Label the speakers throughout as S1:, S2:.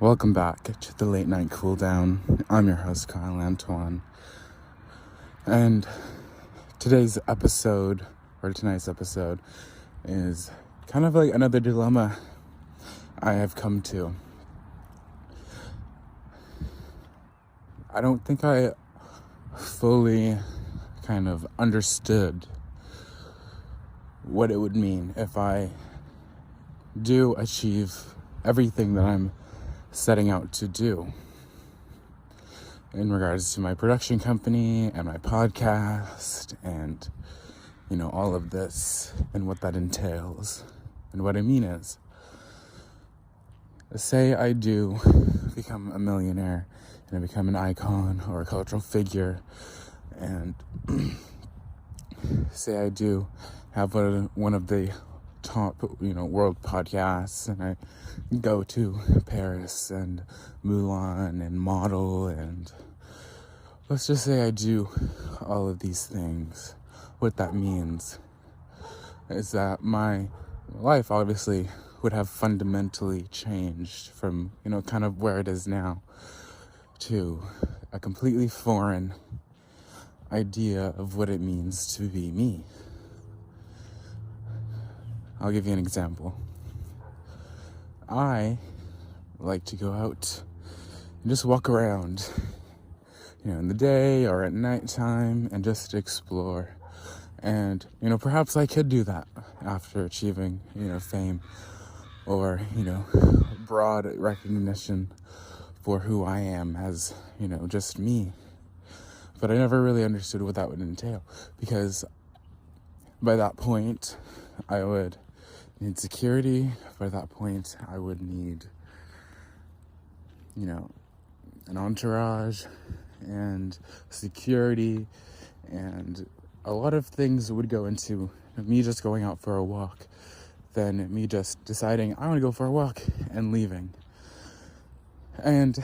S1: Welcome back to the Late Night Cool Down. I'm your host, Antoine. And tonight's episode is kind of like another dilemma I have come to. I don't think I fully kind of understood what it would mean if I do achieve everything that I'm setting out to do in regards to my production company and my podcast and all of this and what that entails. And what I mean is, say I do become a millionaire and I become an icon or a cultural figure, and say I do have one of the top world podcasts, and I go to Paris and Mulan and model, and let's just say I do all of these things. What that means is that my life obviously would have fundamentally changed from kind of where it is now to a completely foreign idea of what it means to be me. I'll give you an example. I like to go out and just walk around, in the day or at nighttime, and just explore. And, perhaps I could do that after achieving, fame or, broad recognition for who I am as, just me. But I never really understood what that would entail, because by that point, I would need security. By that point, I would need, an entourage and security, and a lot of things would go into me just going out for a walk than me just deciding I want to go for a walk and leaving. And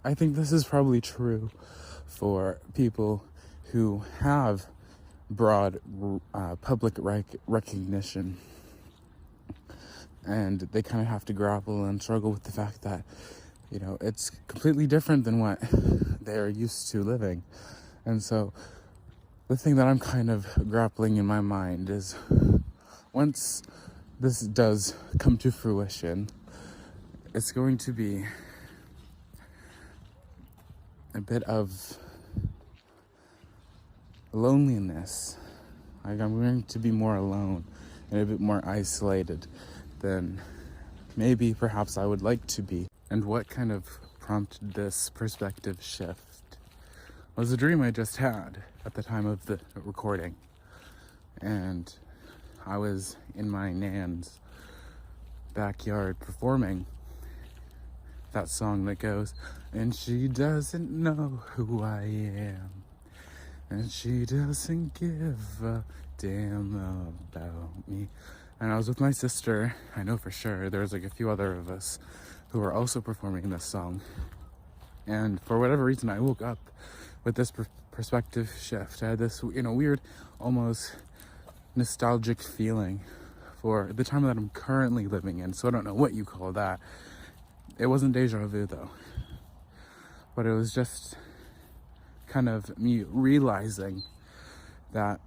S1: I think this is probably true for people who have broad public recognition, and they kind of have to grapple and struggle with the fact that it's completely different than what they're used to living. And so the thing that I'm kind of grappling in my mind is, once this does come to fruition, it's going to be a bit of loneliness. Like, I'm going to be more alone and a bit more isolated than maybe perhaps I would like to be. And what kind of prompted this perspective shift was a dream I just had at the time of the recording. And I was in my nan's backyard performing that song that goes, "And she doesn't know who I am, and she doesn't give a damn about me." And I was with my sister. I know for sure there was like a few other of us who were also performing this song. And for whatever reason, I woke up with this perspective shift. I had this, weird, almost nostalgic feeling for the time that I'm currently living in. So I don't know what you call that. It wasn't deja vu though, but it was just kind of me realizing that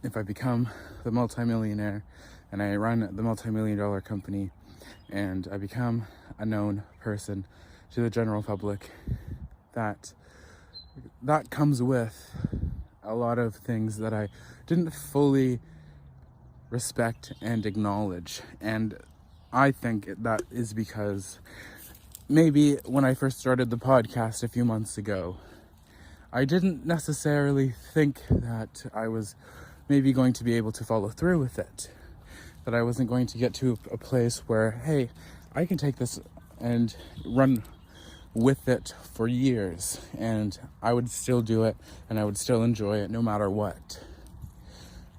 S1: if I become the multimillionaire and I run the multi-million-dollar company and I become a known person to the general public, that comes with a lot of things that I didn't fully respect and acknowledge. And I think that is because maybe when I first started the podcast a few months ago, I didn't necessarily think that I was maybe going to be able to follow through with it. That I wasn't going to get to a place where, hey, I can take this and run with it for years, and I would still do it, and I would still enjoy it no matter what.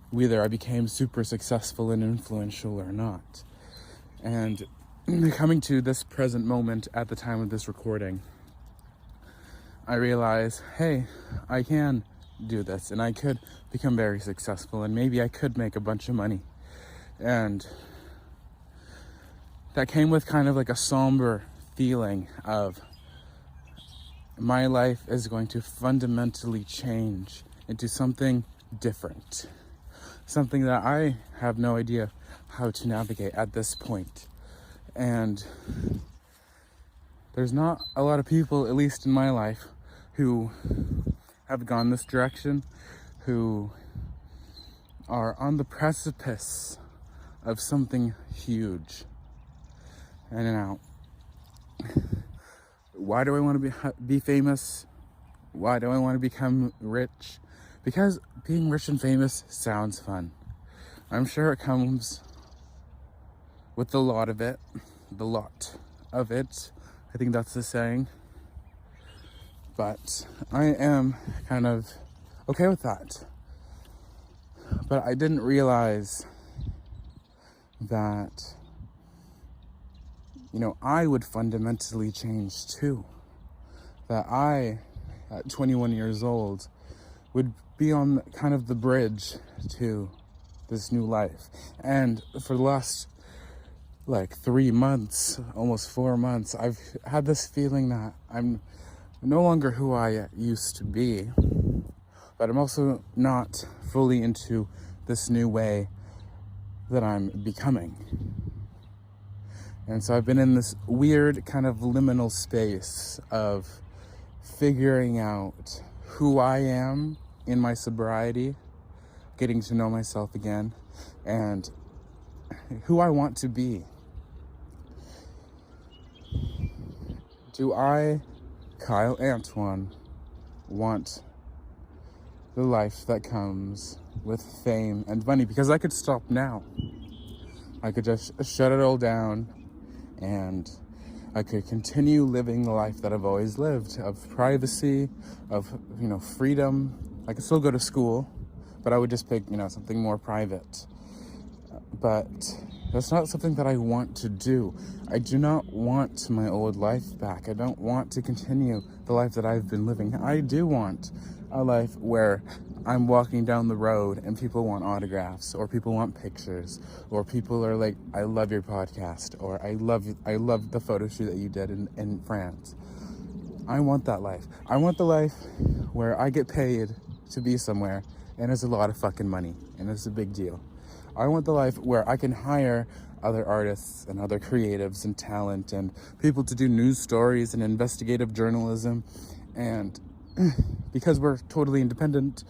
S1: Whether I became super successful and influential or not. And coming to this present moment at the time of this recording, I realize, hey, I can do this, and I could become very successful, and maybe I could make a bunch of money. And that came with kind of like a somber feeling of my life is going to fundamentally change into something different. Something that I have no idea how to navigate at this point. And there's not a lot of people, at least in my life, who have gone this direction, who are on the precipice of something huge. And now, why do I want to be famous? Why do I want to become rich? Because being rich and famous sounds fun. I'm sure it comes with the lot of it. The lot of it. I think that's the saying. But I am kind of okay with that. But I didn't realize that, I would fundamentally change too. That I, at 21 years old, would be on kind of the bridge to this new life. And for the last 3 months, almost 4 months, I've had this feeling that I'm no longer who I used to be, but I'm also not fully into this new way that I'm becoming. And so I've been in this weird kind of liminal space of figuring out who I am in my sobriety, getting to know myself again, and who I want to be. Do I, Kyle Antoine, want the life that comes with fame and money? Because I could stop now. I could just shut it all down and I could continue living the life that I've always lived, of privacy, of, freedom. I could still go to school, but I would just pick, something more private. But that's not something that I want to do. I do not want my old life back. I don't want to continue the life that I've been living. I do want a life where I'm walking down the road and people want autographs, or people want pictures, or people are like, I love your podcast, or I love the photo shoot that you did in France. I want that life. I want the life where I get paid to be somewhere and it's a lot of fucking money and it's a big deal. I want the life where I can hire other artists and other creatives and talent and people to do news stories and investigative journalism. And because we're totally independent,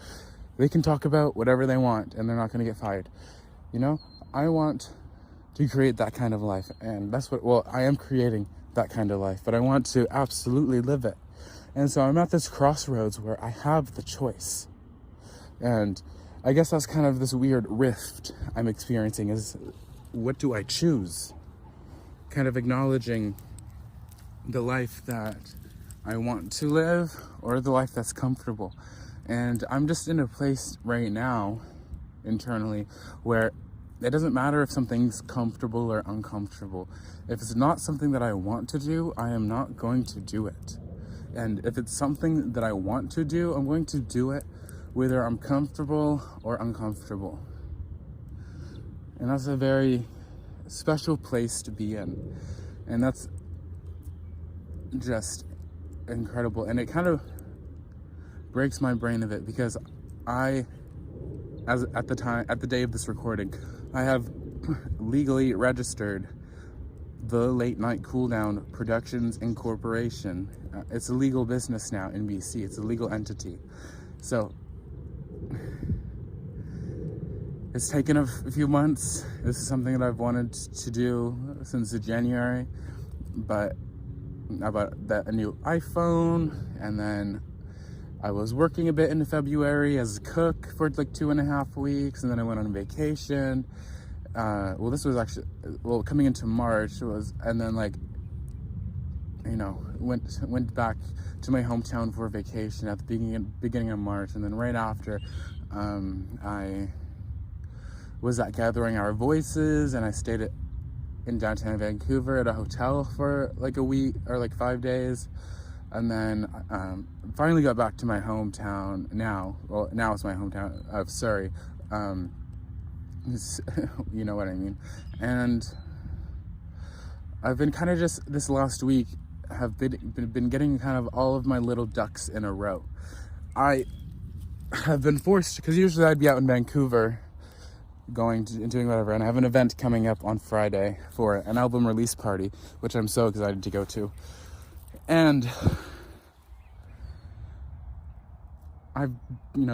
S1: they can talk about whatever they want and they're not going to get fired. I want to create that kind of life. And that's I am creating that kind of life, but I want to absolutely live it. And so I'm at this crossroads where I have the choice. And I guess that's kind of this weird rift I'm experiencing, is what do I choose? Kind of acknowledging the life that I want to live or the life that's comfortable. And I'm just in a place right now, internally, where it doesn't matter if something's comfortable or uncomfortable. If it's not something that I want to do, I am not going to do it. And if it's something that I want to do, I'm going to do it, whether I'm comfortable or uncomfortable. And that's a very special place to be in. And that's just incredible. And it kind of breaks my brain a bit because at the day of this recording, I have legally registered the Late Night Cool Down Productions Incorporation. It's a legal business now in BC. It's a legal entity. So it's taken a few months. This is something that I've wanted to do since January, but I bought a new iPhone, and then I was working a bit in February as a cook for 2.5 weeks, and then I went on vacation. This was actually, coming into March and then went back to my hometown for vacation at the beginning of March, and then right after, I was at Gathering Our Voices, and I stayed in downtown Vancouver at a hotel for a week or 5 days. And then finally got back to my hometown now. Well, now it's my hometown of Surrey. You know what I mean. And I've been kind of just this last week have been getting kind of all of my little ducks in a row. I have been forced, because usually I'd be out in Vancouver going to, and doing whatever, and I have an event coming up on Friday for an album release party, which I'm so excited to go to. And I've,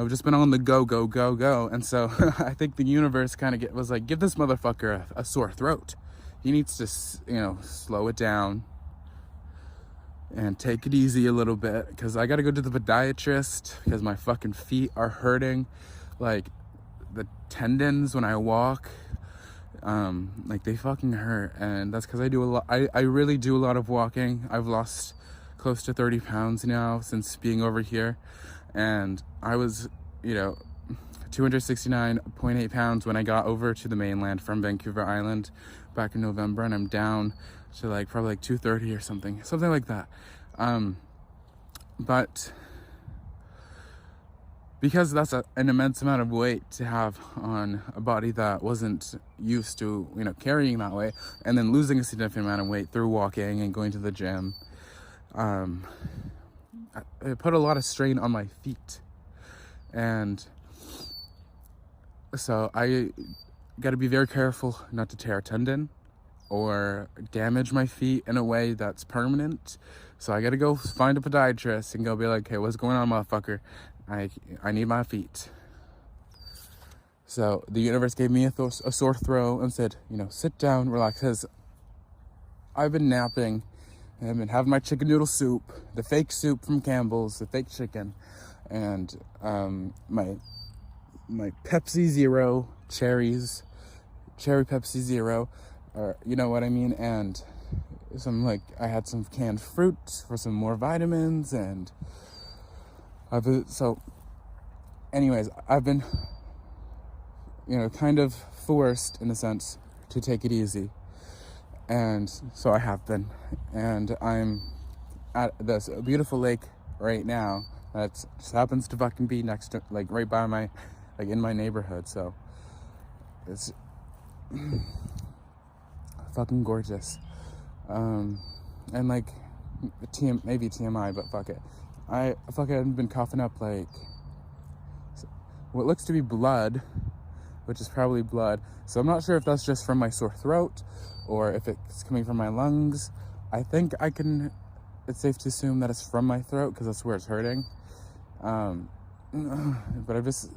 S1: just been on the go. And so I think the universe kind of was like, give this motherfucker a sore throat. He needs to, slow it down and take it easy a little bit, because I got to go to the podiatrist because my fucking feet are hurting. Like, the tendons when I walk, they fucking hurt. And that's because I do a lot. I really do a lot of walking. I've lost close to 30 pounds now since being over here. And I was, 269.8 pounds when I got over to the mainland from Vancouver Island back in November, and I'm down to probably 230 or something like that. But because that's an immense amount of weight to have on a body that wasn't used to, carrying that weight, and then losing a significant amount of weight through walking and going to the gym, it put a lot of strain on my feet. And so I got to be very careful not to tear a tendon or damage my feet in a way that's permanent. So I got to go find a podiatrist and go be like, hey, what's going on, motherfucker? I need my feet. So the universe gave me a sore throat and said, sit down, relax. Because I've been napping and I've been having my chicken noodle soup, the fake soup from Campbell's, the fake chicken, and my Pepsi Zero cherries, cherry Pepsi Zero, or you know what I mean, and I had some canned fruit for some more vitamins, and I've been kind of forced in a sense to take it easy. And so I have been, and I'm at this beautiful lake right now that just happens to fucking be next to, right by my, in my neighborhood. So it's fucking gorgeous. And maybe TMI, but fuck it. I fucking been coughing up what looks to be blood, which is probably blood. So I'm not sure if that's just from my sore throat or if it's coming from my lungs. I think it's safe to assume that it's from my throat because that's where it's hurting. But it's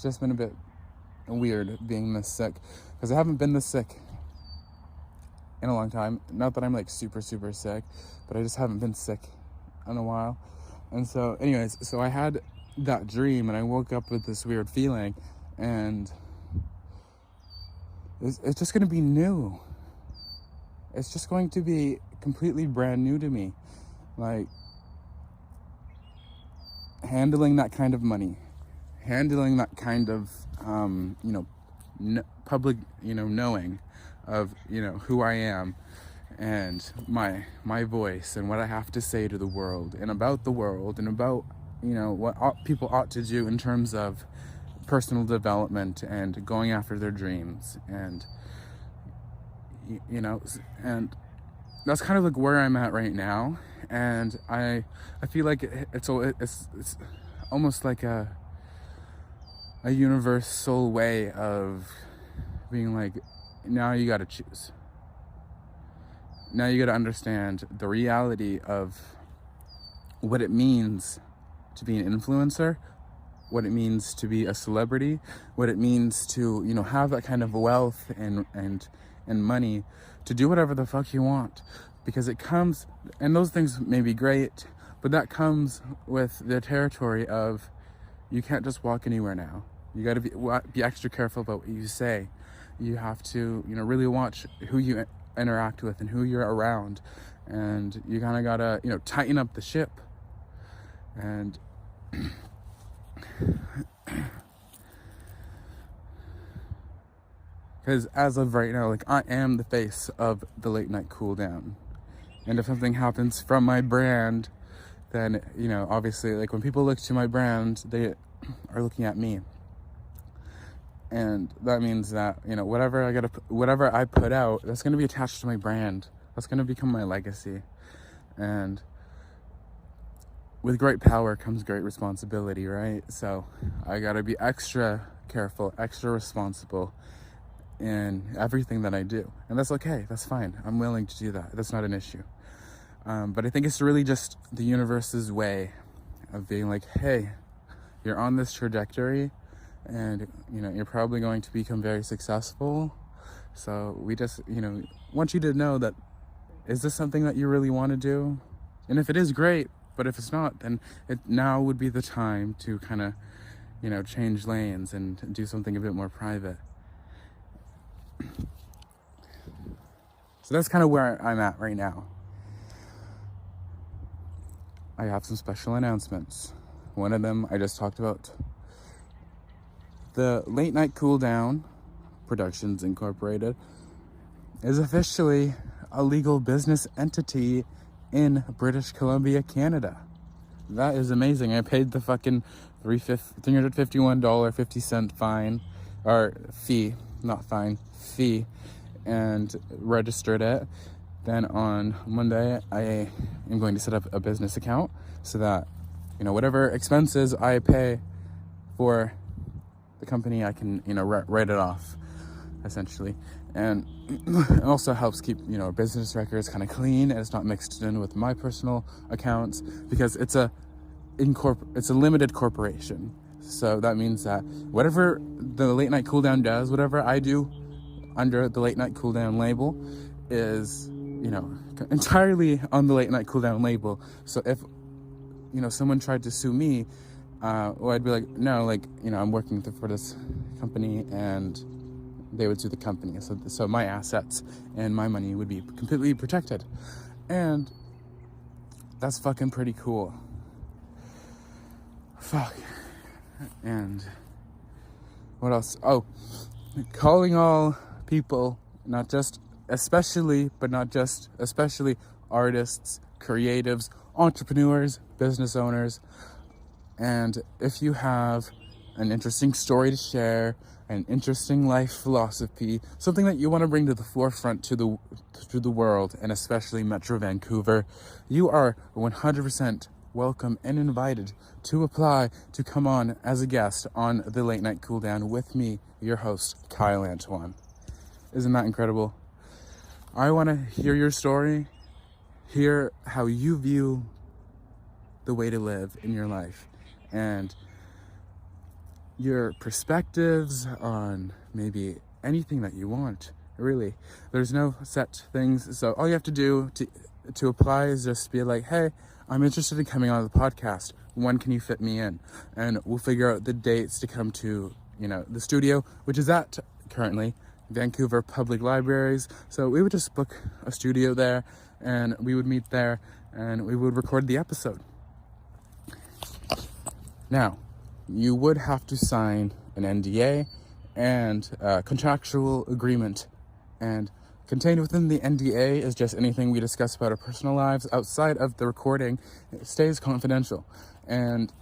S1: just been a bit weird being this sick, because I haven't been this sick in a long time. Not that I'm super, super sick, but I just haven't been sick in a while. And so anyways, so I had that dream and I woke up with this weird feeling, and it's just going to be new. It's just going to be completely brand new to me. Handling that kind of money, handling that kind of, public, knowing of, who I am and my voice and what I have to say to the world and about the world and about, what people ought to do in terms of personal development and going after their dreams. And, and that's kind of where I'm at right now. And I feel like it's almost like a universal way of being now you got to choose. Now you got to understand the reality of what it means to be an influencer, what it means to be a celebrity, what it means to, have that kind of wealth and money to do whatever the fuck you want. Because it comes, and those things may be great, but that comes with the territory of you can't just walk anywhere now. You got to be extra careful about what you say. You have to, really watch who you interact with and who you're around. And you kind of got to, tighten up the ship. And because as of right now, I am the face of the late night cool down. And if something happens from my brand, then, obviously, when people look to my brand, they are looking at me. And that means that, whatever I put out, that's going to be attached to my brand That's going to become my legacy. And with great power comes great responsibility, right? So I got to be extra careful, extra responsible in everything that I do. And that's okay. That's fine. I'm willing to do that. That's not an issue. But I think it's really just the universe's way of being like, hey, you're on this trajectory and, you know, you're probably going to become very successful. So we just, you know, want you to know that, is this something that you really want to do? And if it is, great. But if it's not, then now would be the time to kind of, you know, change lanes and do something a bit more private. So that's kind of where I'm at right now. I have some special announcements. One of them I just talked about. The Late Night Cool Down Productions Incorporated is officially a legal business entity in British Columbia, Canada. That is amazing. I paid the fucking $351.50 fine, or fee, not fine, fee, and registered it. Then on Monday, I am going to set up a business account so that, you know, whatever expenses I pay for the company, I can, you know, write it off, essentially. And it also helps keep, you know, business records kind of clean, and it's not mixed in with my personal accounts, because it's a limited corporation. So that means that whatever the Late Night Cool Down does, whatever I do under the Late Night Cool Down label is, you know, entirely on the Late Night Cool Down label. So if, you know, someone tried to sue me, well, I'd be like, no, like, you know, I'm working for this company, and they would sue the company. So my assets and my money would be completely protected. And that's fucking pretty cool. Fuck. And what else? Oh, calling all people, especially artists, creatives, entrepreneurs, business owners. And if you have an interesting story to share, an interesting life philosophy, something that you want to bring to the forefront to the world, and especially Metro Vancouver, you are 100% welcome and invited to apply to come on as a guest on the Late Night Cool Down with me, your host, Kyle Antoine. Isn't that incredible? I want to hear your story, hear how you view the way to live in your life, and your perspectives on maybe anything that you want. Really, there's no set things. So all you have to do to apply is just be like, hey, I'm interested in coming on the podcast. When can you fit me in? And we'll figure out the dates to come to, you know, the studio, which is at currently Vancouver Public Libraries. So we would just book a studio there, and we would meet there, and we would record the episode. Now, you would have to sign an NDA and a contractual agreement, and contained within the NDA is just anything we discuss about our personal lives outside of the recording. It stays confidential. And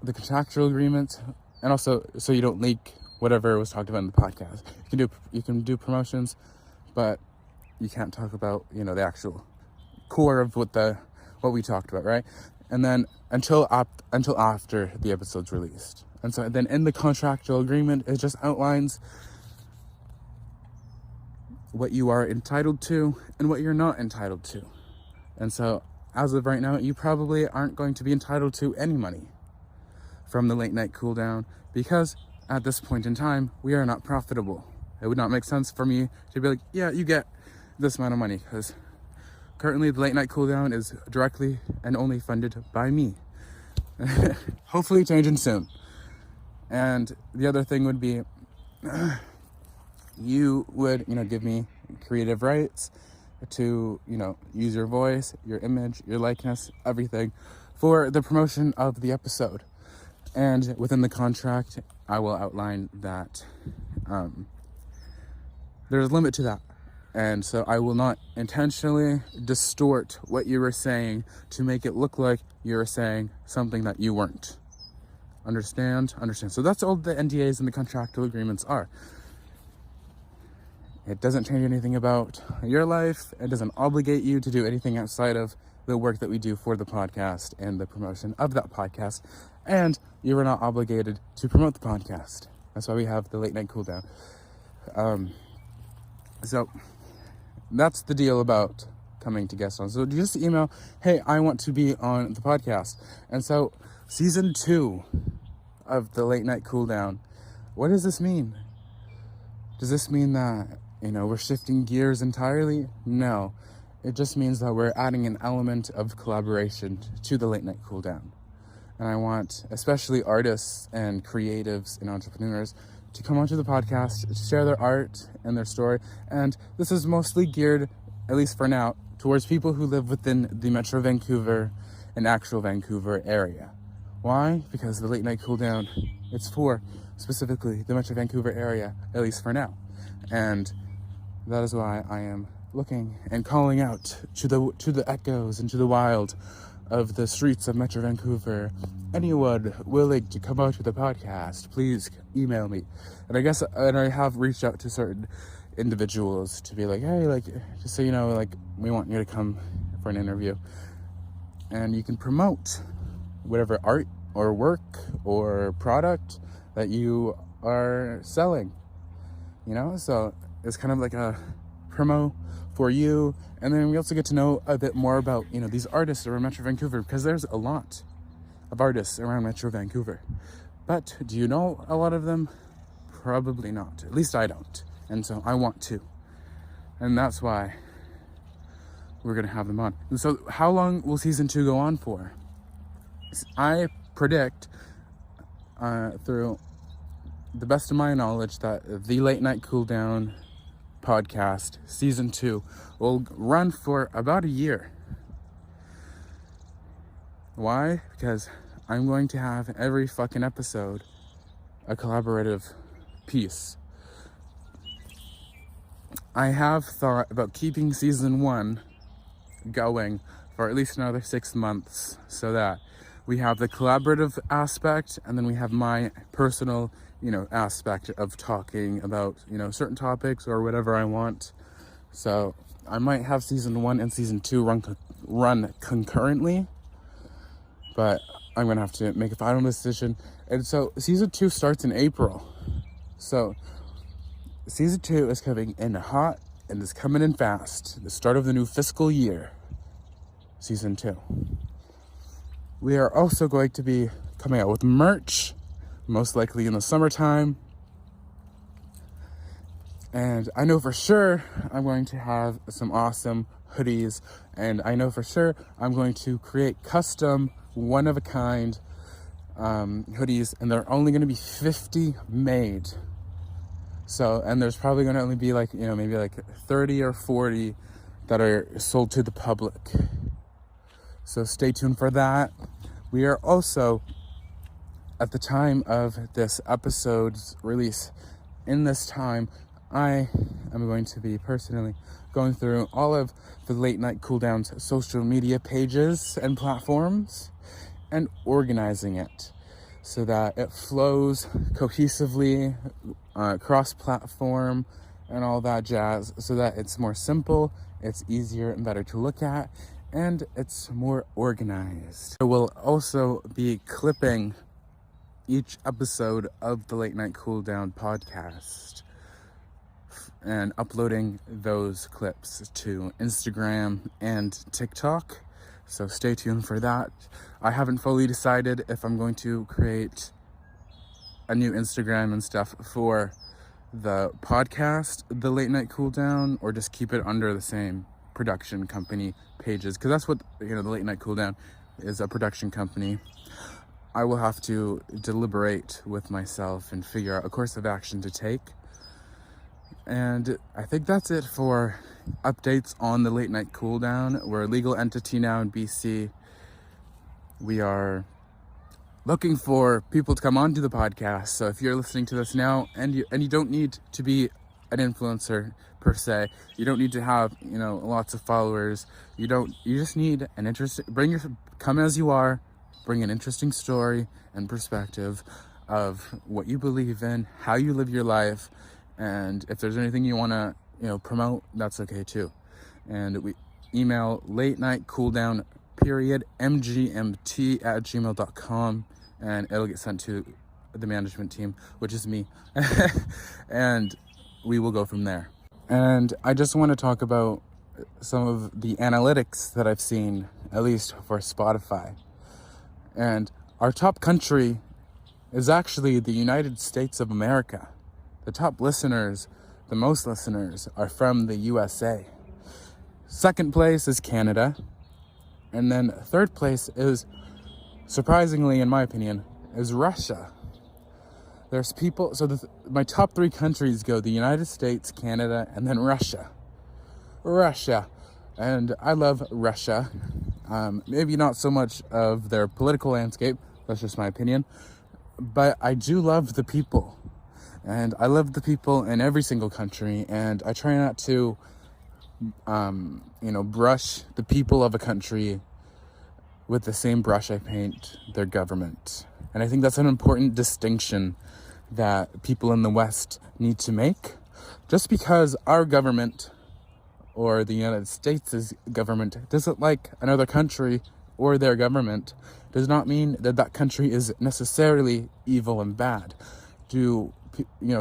S1: the contractual agreement, and also so you don't leak whatever was talked about in the podcast. You can do promotions, but you can't talk about, you know, the actual core of what we talked about, right? And then until after the episode's released. And so then in the contractual agreement, it just outlines what you are entitled to and what you're not entitled to. And so as of right now, you probably aren't going to be entitled to any money from the Late Night Cool Down, because at this point in time, we are not profitable. It would not make sense for me to be like, yeah, you get this amount of money, because currently the Late Night Cool Down is directly and only funded by me. Hopefully changing soon. And the other thing would be, you would, you know, give me creative rights to, you know, use your voice, your image, your likeness, everything for the promotion of the episode. And within the contract, I will outline that there's a limit to that. And so I will not intentionally distort what you were saying to make it look like you were saying something that you weren't. Understand? So that's all the NDAs and the contractual agreements are. It doesn't change anything about your life. It doesn't obligate you to do anything outside of the work that we do for the podcast and the promotion of that podcast. And you are not obligated to promote the podcast. That's why we have the late night cool down. So that's the deal about coming to guest on. So just email, hey, I want to be on the podcast. And so season 2 of the late night cool down, what does this mean? Does this mean that, we're shifting gears entirely? No. It just means that we're adding an element of collaboration to the late night cool down. And I want especially artists and creatives and entrepreneurs to come onto the podcast, to share their art and their story. And this is mostly geared, at least for now, towards people who live within the Metro Vancouver and actual Vancouver area. Why? Because the late night cool down, it's for specifically the Metro Vancouver area, at least for now. And that is why I am looking and calling out to the echoes and to the wild of the streets of Metro Vancouver. Anyone willing to come out to the podcast, please email me. And I have reached out to certain individuals to be like, hey, just so you know, we want you to come for an interview. And you can promote whatever art or work or product that you are selling, so it's kind of like a promo for you. And then we also get to know a bit more about, these artists around Metro Vancouver, because there's a lot of artists around Metro Vancouver. But do you know a lot of them? Probably not. At least I don't. And so I want to. And that's why we're going to have them on. And so how long will season 2 go on for? I predict through the best of my knowledge that the Late Night Cool Down podcast season 2 will run for about a year. Why? Because I'm going to have every fucking episode a collaborative piece. I have thought about keeping season 1 going for at least another 6 months, so that we have the collaborative aspect, and then we have my personal, aspect of talking about, certain topics or whatever I want. So I might have season 1 and season 2 run concurrently, but I'm going to have to make a final decision. And so season 2 starts in April. So season 2 is coming in hot and is coming in fast. The start of the new fiscal year. Season 2. We are also going to be coming out with merch, most likely in the summertime. And I know for sure I'm going to have some awesome hoodies. And I know for sure I'm going to create custom, one-of-a-kind hoodies. And they're only going to be 50 made. So, and there's probably going to only be maybe 30 or 40 that are sold to the public. So stay tuned for that. We are also, at the time of this episode's release, in this time, I am going to be personally going through all of the Late Night Cool Down's social media pages and platforms and organizing it so that it flows cohesively, cross-platform and all that jazz, so that it's more simple, it's easier and better to look at, and it's more organized. I will also be clipping each episode of the Late Night Cool Down podcast and uploading those clips to Instagram and TikTok. So stay tuned for that. I haven't fully decided if I'm going to create a new Instagram and stuff for the podcast, the Late Night Cool Down, or just keep it under the same production company pages, because that's what the Late Night Cool Down is, a production company. I will have to deliberate with myself and figure out a course of action to take. And I think that's it for updates on the Late Night Cool Down. We're a legal entity now in BC. We are looking for people to come onto the podcast. So if you're listening to this now, and you don't need to be an influencer per se, you don't need to have lots of followers. You just need an interesting, come as you are, bring an interesting story and perspective of what you believe in, how you live your life, and if there's anything you want to promote, that's okay too. And we email late night cooldown period mgmt@gmail.com, and it'll get sent to the management team, which is me. And we will go from there. And I just want to talk about some of the analytics that I've seen, at least for Spotify. And our top country is actually the United States of America. The top listeners, the most listeners, are from the USA. Second place is Canada. And then third place is, surprisingly in my opinion, is Russia. There's people, so my top three countries go the United States, Canada, and then Russia. And I love Russia. Maybe not so much of their political landscape, that's just my opinion, but I do love the people. And I love the people in every single country, and I try not to, brush the people of a country with the same brush I paint their government. And I think that's an important distinction that people in the West need to make. Just because our government or the United States' government doesn't like another country or their government does not mean that that country is necessarily evil and bad. Do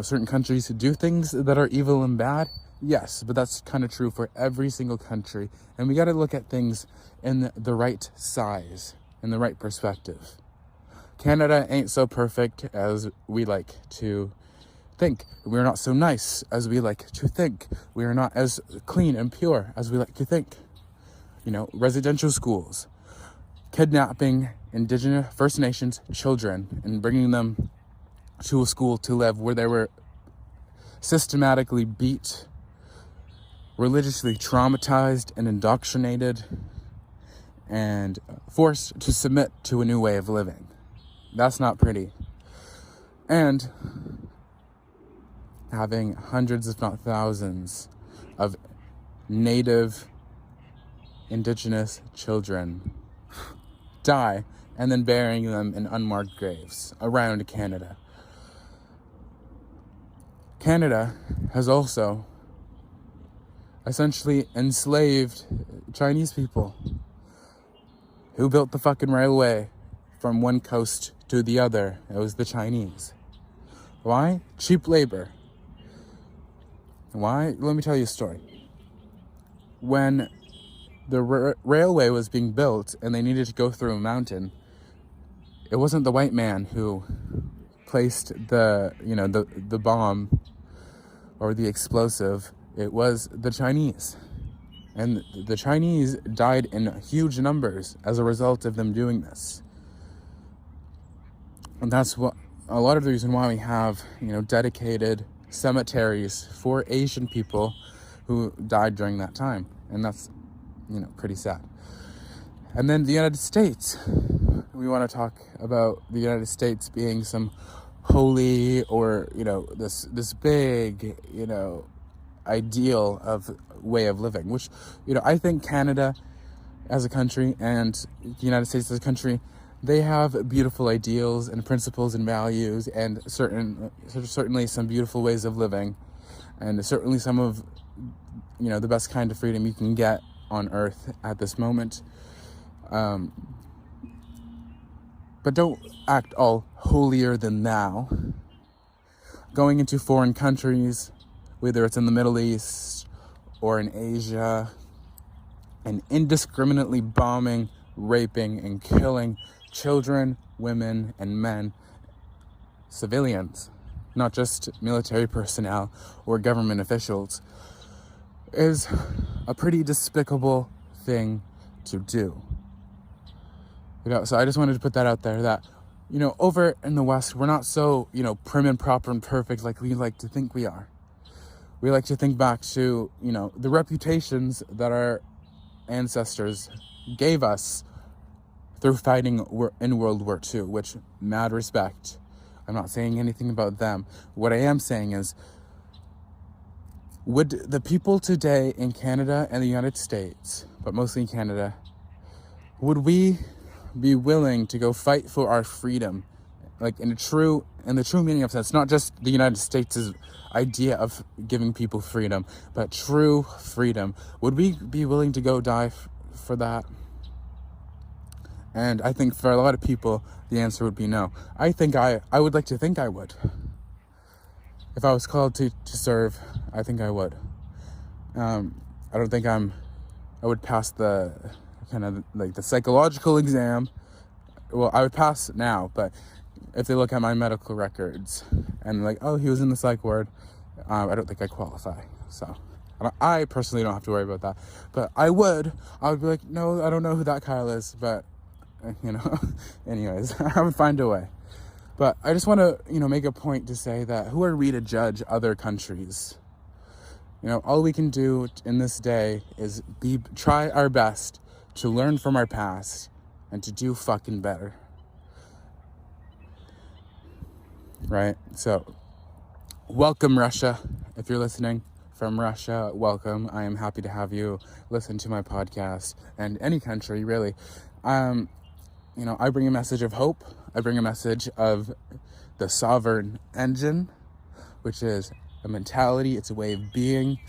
S1: certain countries do things that are evil and bad? Yes, but that's kind of true for every single country. And we got to look at things in the right size, in the right perspective. Canada ain't so perfect as we like to think. We're not so nice as we like to think. We are not as clean and pure as we like to think. Residential schools, kidnapping Indigenous First Nations children and bringing them to a school to live where they were systematically beat, religiously traumatized and indoctrinated, and forced to submit to a new way of living. That's not pretty. And having hundreds, if not thousands, of Native, Indigenous children die and then burying them in unmarked graves around Canada. Canada has also essentially enslaved Chinese people who built the fucking railway from one coast to the other. It was the Chinese. Why? Cheap labor. Why? Let me tell you a story. When the railway was being built and they needed to go through a mountain, it wasn't the white man who placed the bomb or the explosive. It was the Chinese. And the Chinese died in huge numbers as a result of them doing this. And that's what a lot of the reason why we have, dedicated cemeteries for Asian people who died during that time. And that's, pretty sad. And then the United States. We want to talk about the United States being some holy or, this big, ideal of way of living, which, I think Canada as a country and the United States as a country, they have beautiful ideals and principles and values and certainly some beautiful ways of living, and certainly some of, the best kind of freedom you can get on earth at this moment. But don't act all holier than thou. Going into foreign countries, whether it's in the Middle East or in Asia, and indiscriminately bombing, raping, and killing children, women, and men, civilians, not just military personnel or government officials, is a pretty despicable thing to do. So I just wanted to put that out there that, over in the West, we're not so, prim and proper and perfect like we like to think we are. We like to think back to, the reputations that our ancestors gave us through fighting in World War II, which, mad respect. I'm not saying anything about them. What I am saying is, would the people today in Canada and the United States, but mostly in Canada, would we be willing to go fight for our freedom like in the true meaning of sense, not just the United States' idea of giving people freedom, but true freedom, would we be willing to go die for that? And I think for a lot of people, the answer would be no. I think I would like to think I would. If I was called to serve, I think I would. I don't think I would pass the kind of like the psychological exam. Well, I would pass now, but if they look at my medical records and like, oh, he was in the psych ward, I don't think I qualify. So I personally don't have to worry about that. But I would be like, no, I don't know who that Kyle is, but anyways, I would find a way. But I just want to, make a point to say that who are we to judge other countries? All we can do in this day is try our best to learn from our past and to do fucking better. Right? So, welcome Russia. If you're listening from Russia, welcome. I am happy to have you listen to my podcast, and any country, really. I bring a message of hope. I bring a message of the sovereign engine, which is a mentality. It's a way of being.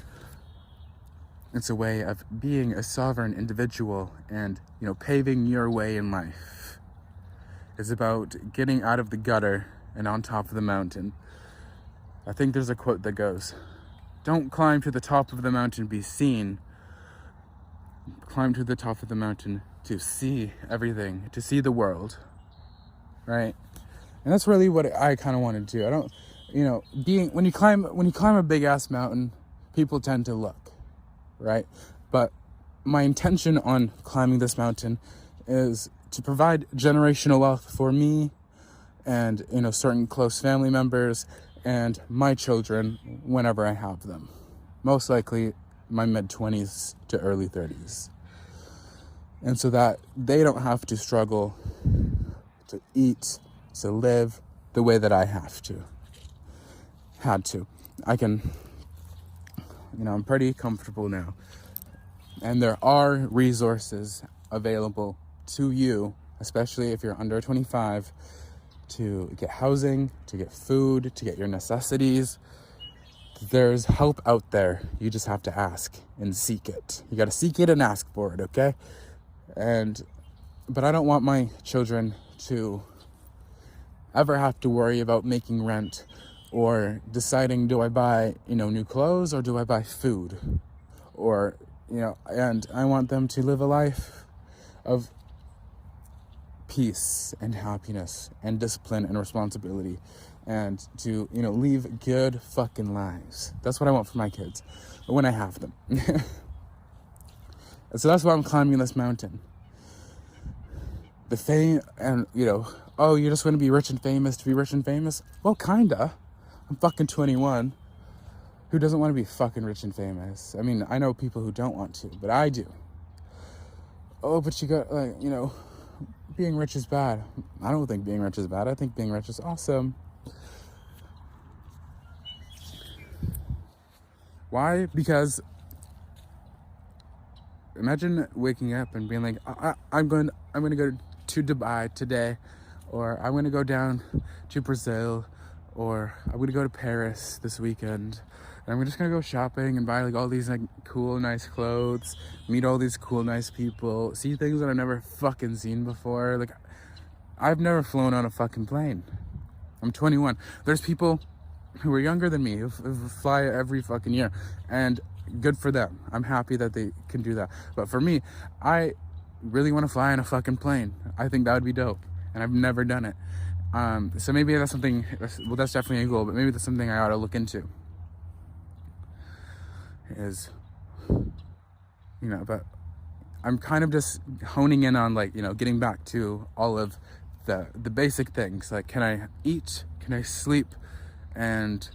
S1: It's a way of being a sovereign individual and, paving your way in life. It's about getting out of the gutter and on top of the mountain. I think there's a quote that goes, "Don't climb to the top of the mountain to be seen. Climb to the top of the mountain to see everything, to see the world." Right? And that's really what I kind of want to do. I don't, when you climb a big ass mountain, people tend to look, right? But my intention on climbing this mountain is to provide generational wealth for me and, certain close family members and my children whenever I have them. Most likely my mid-20s to early 30s. And so that they don't have to struggle to eat, to live the way that I had to. I can, I'm pretty comfortable now. And there are resources available to you, especially if you're under 25, to get housing, to get food, to get your necessities. There's help out there. You just have to ask and seek it. You got to seek it and ask for it, okay? But I don't want my children to ever have to worry about making rent or deciding, do I buy, new clothes or do I buy food? Or, and I want them to live a life of peace and happiness and discipline and responsibility and to, live good fucking lives. That's what I want for my kids when I have them. And so that's why I'm climbing this mountain. The fame and, oh, you just want to be rich and famous to be rich and famous? Well, kinda. I'm fucking 21. Who doesn't want to be fucking rich and famous? I mean, I know people who don't want to, but I do. Oh, but you got, being rich is bad. I don't think being rich is bad. I think being rich is awesome. Why? Because imagine waking up and being like, I'm going to go to Dubai today, or I'm going to go down to Brazil, or I'm going to go to Paris this weekend, and I'm just going to go shopping and buy all these cool, nice clothes, meet all these cool, nice people, see things that I've never fucking seen before. I've never flown on a fucking plane. I'm 21. There's people who are younger than me who fly every fucking year, and good for them. I'm happy that they can do that. But for me, I really want to fly on a fucking plane. I think that would be dope, and I've never done it. So maybe that's something, well, that's definitely a goal, but maybe that's something I ought to look into. But I'm kind of just honing in on getting back to all of the basic things. Can I eat? Can I sleep? And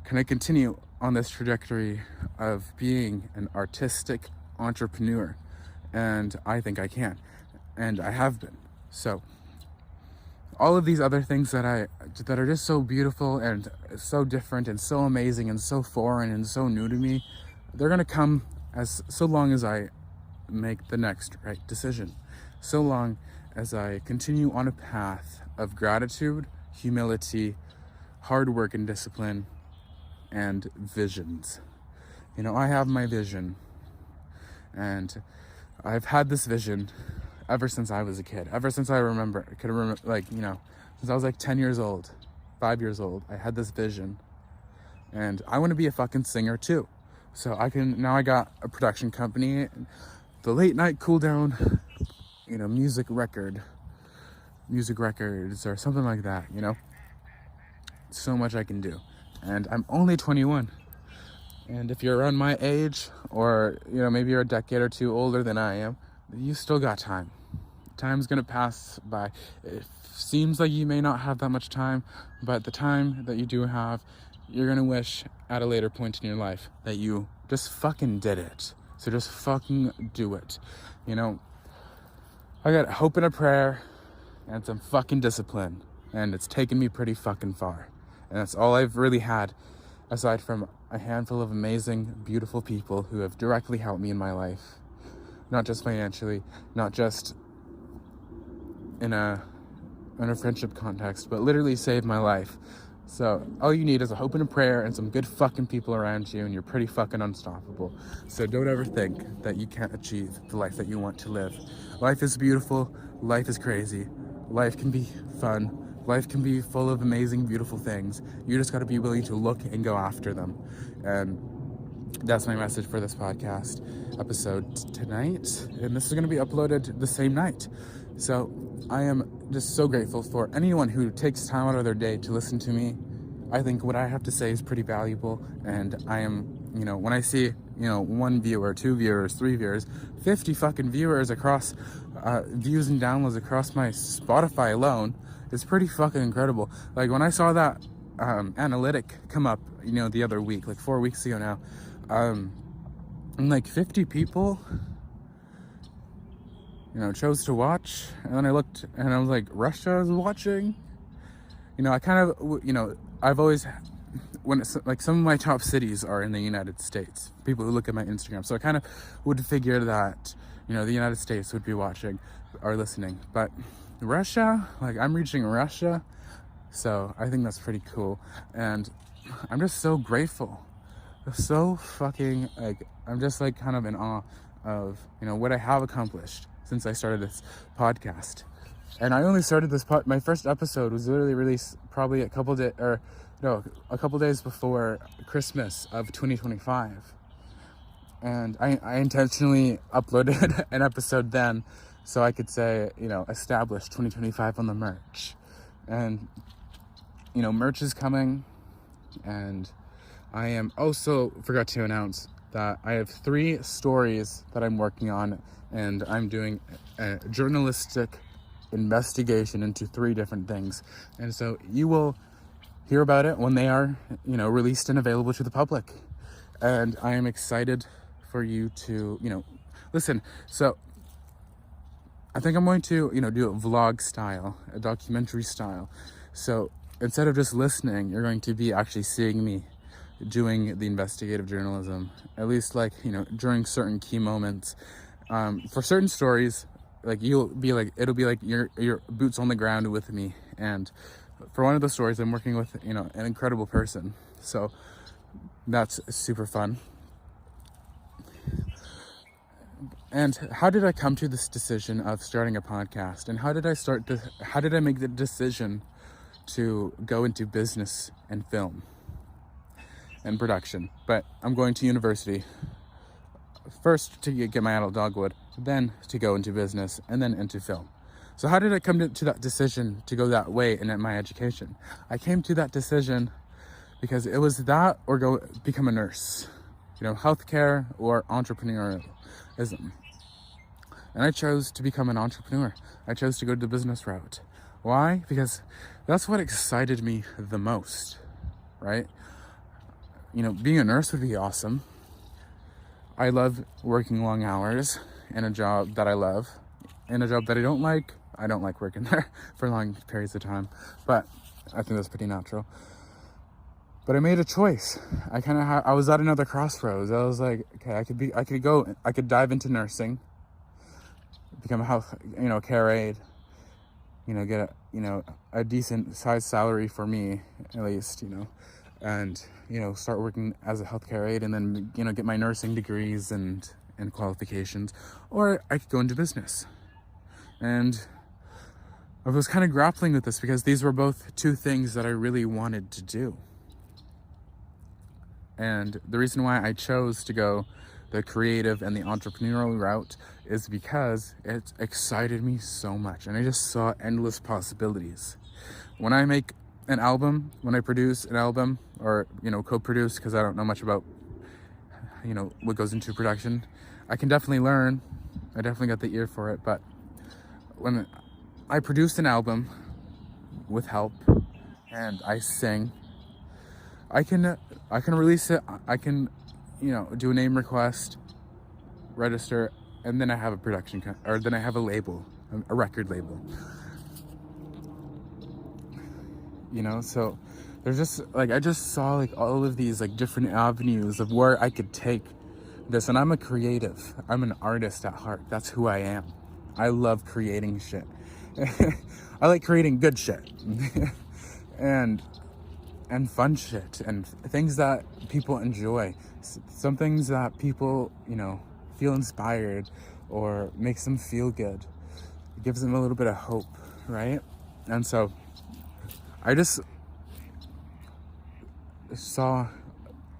S1: can I continue on this trajectory of being an artistic entrepreneur? And I think I can, and I have been. So all of these other things that are just so beautiful and so different and so amazing and so foreign and so new to me, they're gonna come so long as I make the next right decision. So long as I continue on a path of gratitude, humility, hard work and discipline, and visions. I have my vision, and I've had this vision ever since I was a kid, ever since I could remember, since I was like 10 years old, 5 years old, I had this vision, and I want to be a fucking singer too. So I got a production company, the Late Night Cool Down, music records or something like that, so much I can do. And I'm only 21. And if you're around my age, or, maybe you're a decade or two older than I am, you still got time. Time's gonna pass by. It seems like you may not have that much time, but the time that you do have, you're gonna wish at a later point in your life that you just fucking did it. So just fucking do it. I got hope and a prayer and some fucking discipline, and it's taken me pretty fucking far. And that's all I've really had, aside from a handful of amazing, beautiful people who have directly helped me in my life. Not just financially, not just in a friendship context, but literally saved my life. So all you need is a hope and a prayer and some good fucking people around you, and you're pretty fucking unstoppable. So don't ever think that you can't achieve the life that you want to live. Life is beautiful. Life is crazy. Life can be fun. Life can be full of amazing, beautiful things. You just got to be willing to look and go after them. And that's my message for this podcast episode tonight. And this is going to be uploaded the same night. So I am just so grateful for anyone who takes time out of their day to listen to me. I think what I have to say is pretty valuable. And I am, when I see, 1 viewer, 2 viewers, 3 viewers, 50 fucking viewers across, views and downloads across my Spotify alone, it's pretty fucking incredible. Like when I saw that analytic come up, the other week, like 4 weeks ago now, and like 50 people, chose to watch. And then I looked and I was like, Russia is watching. I kind of, I've always, when it's like some of my top cities are in the United States, people who look at my Instagram. So I kind of would figure that, the United States would be watching or listening. But Russia, I'm reaching Russia, so I think that's pretty cool, and I'm just so grateful, so fucking, I'm just kind of in awe of, what I have accomplished since I started this podcast. And I only started this my first episode was literally released probably a couple days before Christmas of 2025, and I intentionally uploaded an episode then, so I could say, establish 2025 on the merch. And, merch is coming. And I am also forgot to announce that I have 3 stories that I'm working on. And I'm doing a journalistic investigation into 3 different things. And so you will hear about it when they are, released and available to the public. And I am excited for you to, listen. So I think I'm going to, do a vlog style, a documentary style. So instead of just listening, you're going to be actually seeing me doing the investigative journalism, at least during certain key moments. For certain stories, it'll be like your boots on the ground with me. And for one of the stories, I'm working with, an incredible person. So that's super fun. And how did I come to this decision of starting a podcast? And how did I make the decision to go into business and film and production? But I'm going to university first to get my adult dogwood, then to go into business, and then into film. So how did I come to that decision to go that way in my education? I came to that decision because it was that or go become a nurse, healthcare or entrepreneurialism. And I chose to become an entrepreneur. I chose to go the business route. Why? Because that's what excited me the most, right? Being a nurse would be awesome. I love working long hours in a job that I love. In a job that I don't like working there for long periods of time. But I think that's pretty natural. But I made a choice. I was at another crossroads. I was like, okay, I could dive into nursing, become a health, care aide, get a decent size salary for me, at least, and, start working as a healthcare aide, and then, get my nursing degrees and qualifications. Or I could go into business. And I was kind of grappling with this because these were both two things that I really wanted to do. And the reason why I chose to go the creative and the entrepreneurial route is because it excited me so much, and I just saw endless possibilities. When I make an album, when I produce an album, or co-produce, because I don't know much about what goes into production, I can definitely learn. I definitely got the ear for it. But when I produce an album with help and I sing, I can release it. I can do a name request, register, and then I have a then I have a label, a record label. So there's just I just saw all of these different avenues of where I could take this. And I'm a creative. I'm an artist at heart. That's who I am. I love creating shit. I like creating good shit. and fun shit, and things that people enjoy, some things that people feel inspired or makes them feel good. It gives them a little bit of hope, right? And so I just saw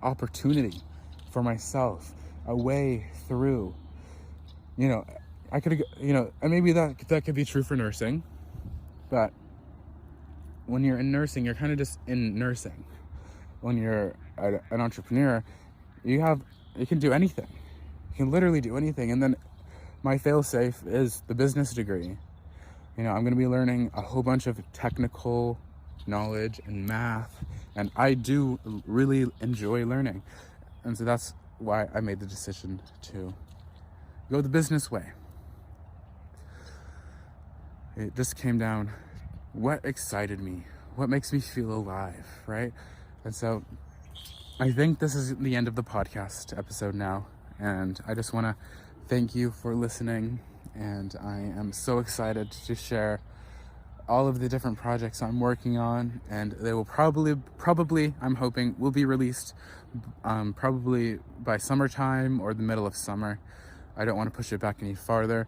S1: opportunity for myself, a way through. I could and maybe that could be true for nursing, but when you're in nursing, you're kind of just in nursing. When you're an entrepreneur, you can do anything. You can literally do anything. And then my fail-safe is the business degree. I'm going to be learning a whole bunch of technical knowledge and math, and I do really enjoy learning. And so that's why I made the decision to go the business way. It just came down what excited me, what makes me feel alive, right? And so I think this is the end of the podcast episode now, and I just want to thank you for listening, and I am so excited to share all of the different projects I'm working on, and they will probably I'm hoping will be released probably by summertime or the middle of summer. I don't want to push it back any farther.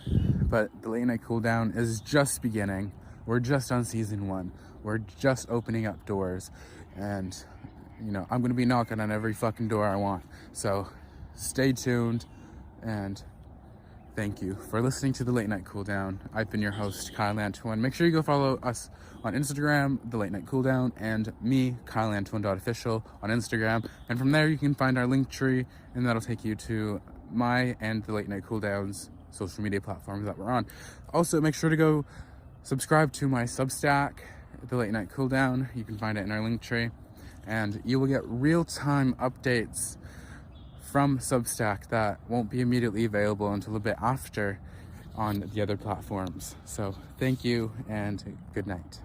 S1: But the Late Night Cool Down is just beginning. We're just on season 1. We're just opening up doors. And, I'm going to be knocking on every fucking door I want. So stay tuned, and thank you for listening to the Late Night Cool Down. I've been your host, Kyle Antoine. Make sure you go follow us on Instagram, the Late Night Cool Down, and me, KyleAntoine.official on Instagram. And from there you can find our link tree, and that'll take you to my and the Late Night Cool Down's social media platforms that we're on. Also, make sure to go subscribe to my Substack, the Late Night Cool Down. You can find it in our link tree, and you will get real-time updates from Substack that won't be immediately available until a bit after on the other platforms. So thank you, and good night.